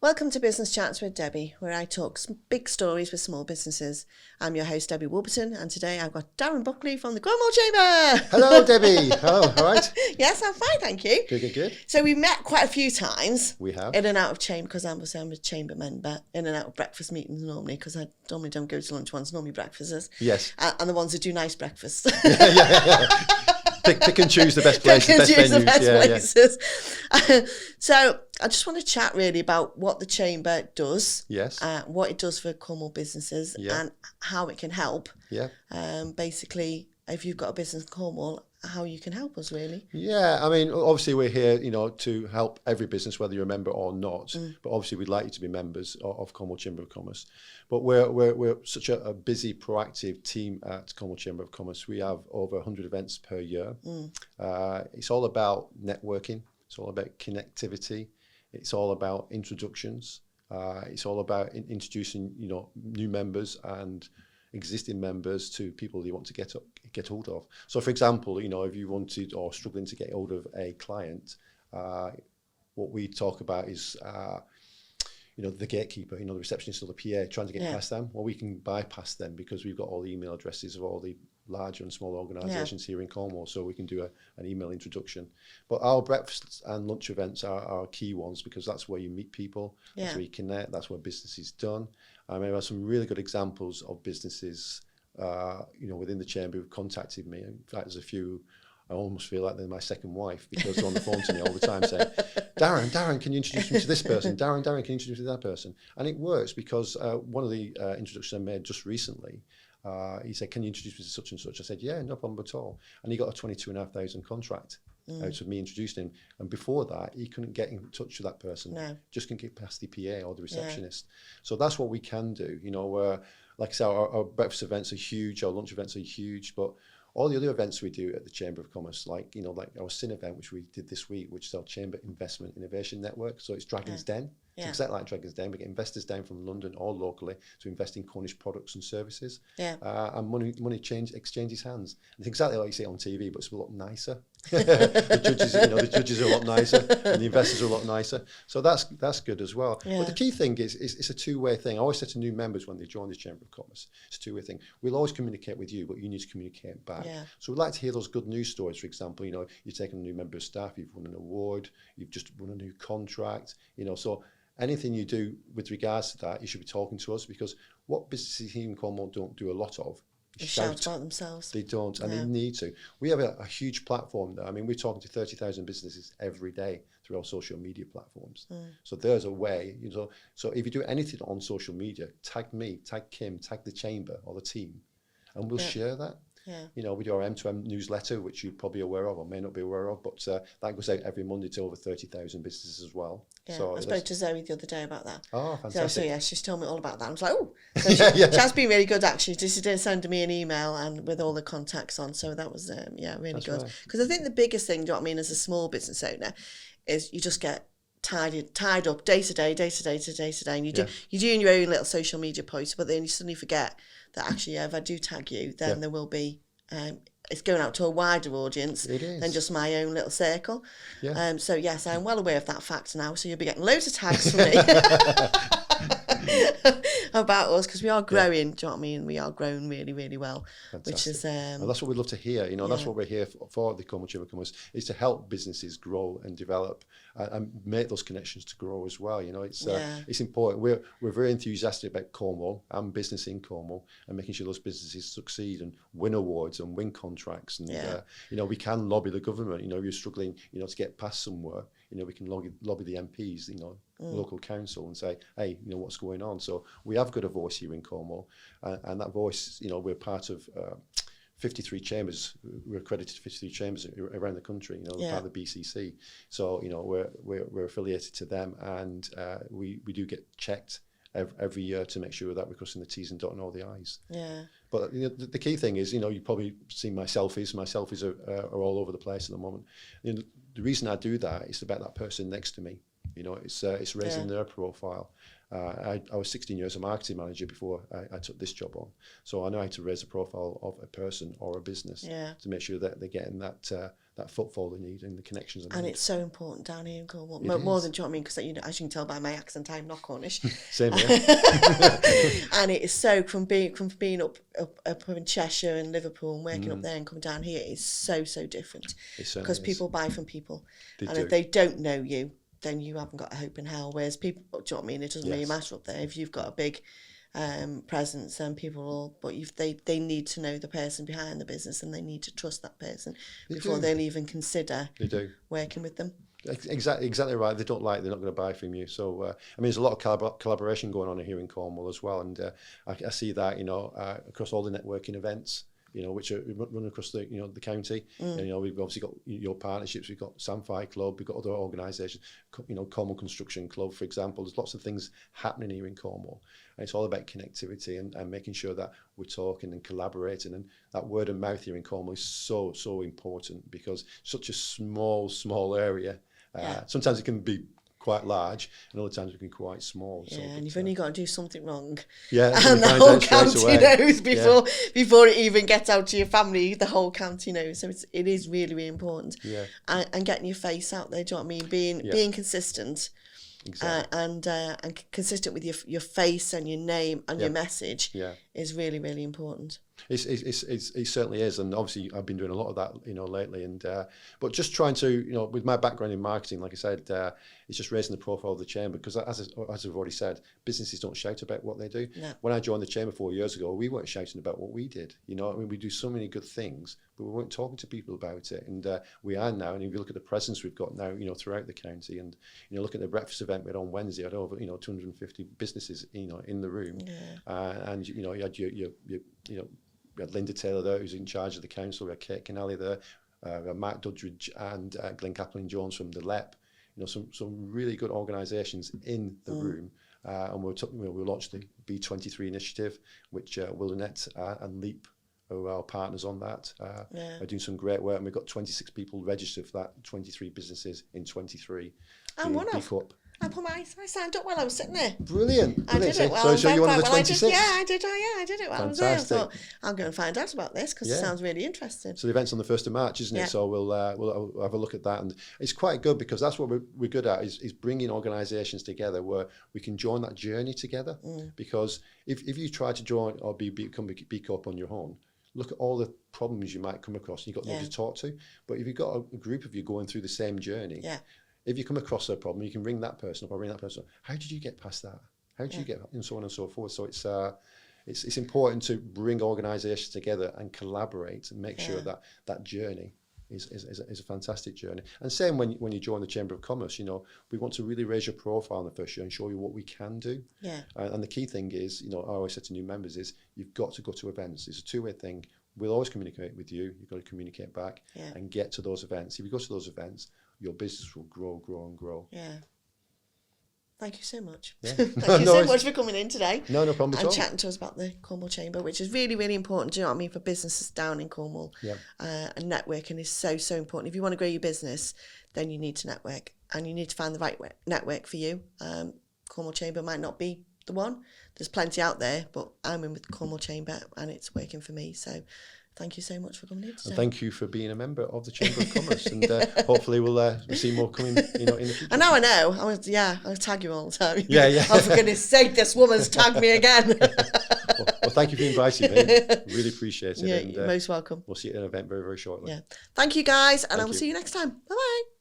Welcome to Business Chats with Debbie, where I talk big stories with small businesses. I'm your host, Debbie Warburton, and today I've got Darren Buckley from the Cornwall Chamber. Hello, Debbie. Hello, all right? Yes, I'm fine, thank you. Good. So we've met quite a few times. We have. In and out of chamber, because I'm a chamber member, in and out of breakfast meetings normally, because I normally don't go to lunch ones, normally breakfasts. Yes. And the ones that do nice breakfasts. Yeah. Pick and choose the best places, places. So I just want to chat really about what the Chamber does, Yes. What it does for Cornwall businesses, and how it can help. Yeah. Basically, if you've got a business in Cornwall, how you can help us really. Yeah, I mean, obviously we're here, to help every business, whether you're a member or not. But obviously we'd like you to be members of Cornwall Chamber of Commerce. But we're such a busy, proactive team at Cornwall Chamber of Commerce. We have over 100 events per year. It's all about networking. It's all about connectivity. It's all about introductions. It's all about introducing, new members and existing members to people you want to get hold of. So, for example, if you wanted or struggling to get hold of a client, what we talk about is, the gatekeeper, the receptionist or the PA, trying to get past them. Well, we can bypass them because we've got all the email addresses of all the larger and smaller organisations here in Cornwall, so we can do an email introduction. But our breakfast and lunch events are key ones because that's where you meet people, that's where you connect, that's where business is done. I mean, there are some really good examples of businesses, within the chamber who've contacted me. In fact, there's a few. I almost feel like they're my second wife because they're on the phone to me all the time saying, Darren, can you introduce me to this person? Darren, can you introduce me to that person? And it works because one of the introductions I made just recently, he said, can you introduce me to such and such? I said, yeah, no problem at all. And he got a 22,500 contract out of me introducing him. And before that, he couldn't get in touch with that person. No. Just couldn't get past the PA or the receptionist. So that's what we can do. Like I said, our breakfast events are huge, our lunch events are huge, but all the other events we do at the Chamber of Commerce, like our SIN event, which we did this week, which is our Chamber Investment Innovation Network. So it's Dragon's Den. It's exactly like Dragon's Den. We get investors down from London or locally to invest in Cornish products and services. And money exchanges hands. It's exactly like you see it on TV, but it's a lot nicer. the judges are a lot nicer, and the investors are a lot nicer. So that's good as well. But the key thing is it's a two-way thing. I always say to new members when they join the Chamber of Commerce, it's a two-way thing. We'll always communicate with you, but you need to communicate back. So we'd like to hear those good news stories. For example, you've taken a new member of staff, you've won an award, you've just won a new contract. So anything you do with regards to that, you should be talking to us, because what businesses here in Cornwall don't do a lot of is shout about themselves. They don't, and they need to. We have a huge platform there. I mean, we're talking to 30,000 businesses every day through our social media platforms. So there's a way, so if you do anything on social media, tag me, tag Kim, tag the chamber or the team, and we'll share that. We do our M2M newsletter, which you're probably aware of or may not be aware of, but that goes out every Monday to over 30,000 businesses as well. So I spoke to Zoe the other day about that. Oh, fantastic. So she's told me all about that. I was like, oh. So she has been really good, actually. She did send me an email and with all the contacts on. So that was, really That's good. Because I think the biggest thing, do you know what I mean, as a small business owner, is you just get tied up day to day, and you're doing your own little social media posts, but then you suddenly forget that actually, if I do tag you, then there will be it's going out to a wider audience than just my own little circle. So yes, I'm well aware of that fact now, so you'll be getting loads of tags from me about us, because we are growing. Do you know what I mean? We are growing really, really well. Fantastic. Which is and that's what we'd love to hear. That's what we're here for the Cornwall Chamber of Commerce, is to help businesses grow and develop and make those connections to grow as well. It's important. We're very enthusiastic about Cornwall and business in Cornwall and making sure those businesses succeed and win awards and win contracts. And we can lobby the government. If you're struggling, to get past somewhere, we can lobby the MPs, local council, and say, hey, what's going on. So we have got a voice here in Cornwall, and that voice, we're part of 53 chambers. We're accredited to 53 chambers around the country. Part of the BCC. So we're affiliated to them, and we do get checked every year to make sure that we're crossing the T's and dotting all the I's. But the key thing is, you've probably seen my selfies. My selfies are all over the place at the moment. The reason I do that is about that person next to me. It's raising their profile. I was 16 years a marketing manager before I took this job on. So I know how to raise the profile of a person or a business to make sure that they're getting that that footfall they need and the connections they need. And it's so important down here in Cornwall, more than, do you know what I mean? Because, you know, as you can tell by my accent, I'm not Cornish. Same here. And it is so, from being up in Cheshire and Liverpool and working up there and coming down here, it's so different. Because people buy from people. If they don't know you, then you haven't got a hope in hell. Whereas people, do you know what I mean? It doesn't really matter up there. If you've got a big presence, and people will, but they need to know the person behind the business, and they need to trust that person before they'll even consider working with them. Exactly right. They're not going to buy from you. So I mean, there's a lot of collaboration going on here in Cornwall as well, and I see that, you know, across all the networking events, you know, which are run across the, you know, the county. And, you know, we've obviously got your partnerships. We've got Samphire Club. We've got other organisations. You know, Cornwall Construction Club, for example. There's lots of things happening here in Cornwall, and it's all about connectivity and making sure that we're talking and collaborating. And that word of mouth here in Cornwall is so important, because such a small area. Sometimes it can be quite large, and other times it can be quite small. Yeah, and you've only got to do something wrong. Yeah, and the whole county knows before it even gets out to your family. The whole county knows, so it is really important. Yeah, and getting your face out there. Do you know what I mean? Being consistent. Exactly. And consistent with your face and your name and your message is really important. It certainly is, and obviously I've been doing a lot of that, you know, lately. And but just trying to, you know, with my background in marketing, like I said, it's just raising the profile of the chamber, because as I've already said, businesses don't shout about what they do. No. When I joined the chamber 4 years ago, we weren't shouting about what we did. You know, I mean, we do so many good things, but we weren't talking to people about it, and we are now. And if you look at the presence we've got now, you know, throughout the county, and, you know, look at the breakfast event we had on Wednesday, I had over, you know, 250 businesses, you know, in the room, and, you know, you had we had Linda Taylor there, who's in charge of the council. We had Kate Kennelly there, we had Mark Dudridge and Glenn Kaplan-Jones from the LEP. You know, some really good organisations in the room. And we launched the B23 initiative, which Wilderness and LEAP, who are our partners on that, are doing some great work. And we've got 26 people registered for that, 23 businesses in 23. And I signed up while I was sitting there. Brilliant. I did it while so you're one of the 26? I did it while I was there. I thought, I'm going to find out about this, because it sounds really interesting. So the event's on the 1st of March, isn't it? So we'll have a look at that. And it's quite good, because that's what we're good at, is bringing organisations together where we can join that journey together. Because if you try to join or become a B Corp on your own, look at all the problems you might come across. You've got nobody to talk to. But if you've got a group of you going through the same journey, if you come across a problem, you can ring that person up or ring that person up. How did you get past that? How did you get, and so on and so forth. So it's important to bring organisations together and collaborate and make sure that journey is a fantastic journey. And same when you join the Chamber of Commerce, you know, we want to really raise your profile in the first year and show you what we can do. Yeah. And the key thing is, you know, I always say to new members is, you've got to go to events. It's a two-way thing. We'll always communicate with you. You've got to communicate back and get to those events. If you go to those events, your business will grow and grow. Yeah. Thank you so much. Yeah. Thank you so much for coming in today. No problem at all. And chatting to us about the Cornwall Chamber, which is really important, do you know what I mean, for businesses down in Cornwall. Yeah. And networking is so important. If you want to grow your business, then you need to network, and you need to find the right network for you. Cornwall Chamber might not be the one. There's plenty out there, but I'm in with the Cornwall Chamber, and it's working for me. So thank you so much for coming in today. And thank you for being a member of the Chamber of Commerce, and hopefully we'll see more coming, you know, in the future. And now I know. I'll tag you all the time. Yeah. Oh, for goodness sake, this woman's tagged me again. well, thank you for inviting me. Really appreciate it. Yeah, you're most welcome. We'll see you at an event very, very shortly. Yeah. Thank you, guys, and I will see you next time. Bye-bye.